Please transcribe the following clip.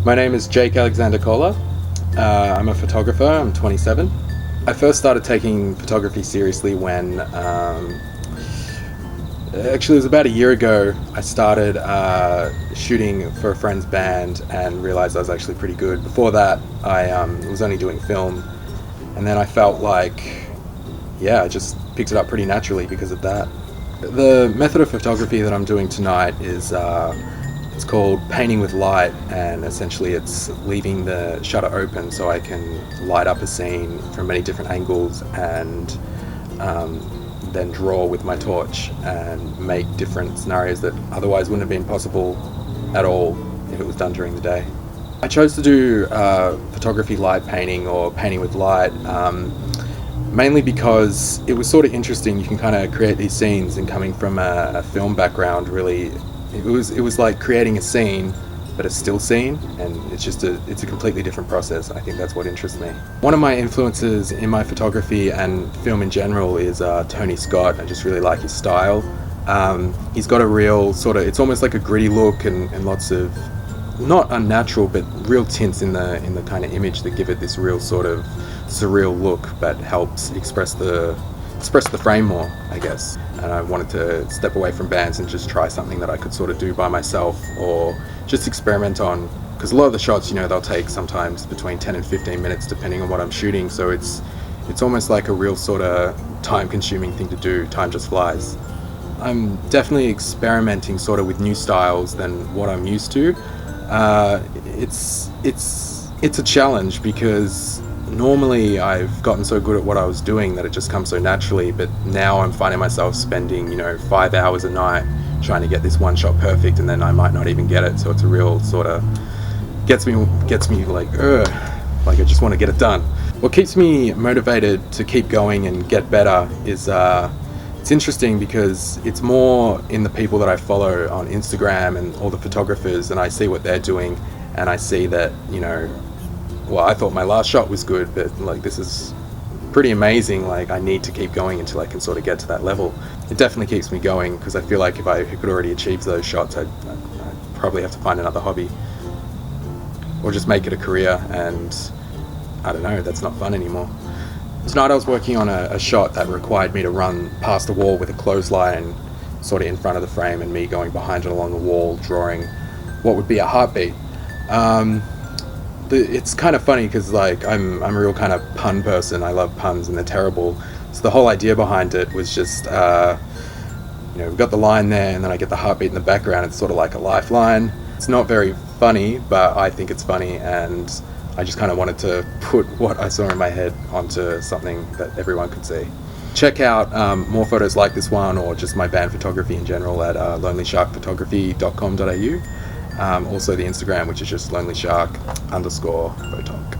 My name is Jake Alexander Kohler. I'm a photographer. I'm 27. I first started taking photography seriously when, actually it was about a year ago. I started shooting for a friend's band and realized I was actually pretty good. Before that, I was only doing film, and then I felt like, I just picked it up pretty naturally because of that. The method of photography that I'm doing tonight is it's called painting with light, and essentially it's leaving the shutter open so I can light up a scene from many different angles and then draw with my torch and make different scenarios that otherwise wouldn't have been possible at all if it was done during the day. I chose to do photography light painting or painting with light mainly because it was sort of interesting. You can kind of create these scenes, and coming from a film background, really it was like creating a scene but a still scene, and it's a completely different process. I think that's what interests me. One of my influences in my photography and film in general is Tony Scott. I just really like his style. He's got a real sort of, it's almost like a gritty look and lots of not unnatural but real tints in the kind of image that give it this real sort of surreal look, but helps express the frame more, I guess. And I wanted to step away from bands and just try something that I could sort of do by myself or just experiment on, because a lot of the shots, they'll take sometimes between 10 and 15 minutes depending on what I'm shooting, so it's almost like a real sort of time-consuming thing to do. Time just flies. I'm definitely experimenting sort of with new styles than what I'm used to. It's a challenge because normally I've gotten so good at what I was doing that it just comes so naturally, but now I'm finding myself spending 5 hours a night trying to get this one shot perfect, and then I might not even get it. So it's a real sort of gets me like I just want to get it done. What keeps me motivated to keep going and get better is it's interesting because it's more in the people that I follow on Instagram and all the photographers, and I see what they're doing, and I see that I thought my last shot was good, but this is pretty amazing. I need to keep going until I can sort of get to that level. It definitely keeps me going because I feel like if I could already achieve those shots, I'd probably have to find another hobby or just make it a career, and I don't know, that's not fun anymore. Tonight I was working on a shot that required me to run past a wall with a clothesline sort of in front of the frame, and me going behind it along the wall drawing what would be a heartbeat. It's kind of funny because I'm a real kind of pun person. I love puns and they're terrible. So the whole idea behind it was just, we've got the line there and then I get the heartbeat in the background. It's sort of like a lifeline. It's not very funny, but I think it's funny, and I just kind of wanted to put what I saw in my head onto something that everyone could see. Check out more photos like this one, or just my band photography in general, at lonelysharkphotography.com.au. Also the Instagram, which is just lonelyshark_photog.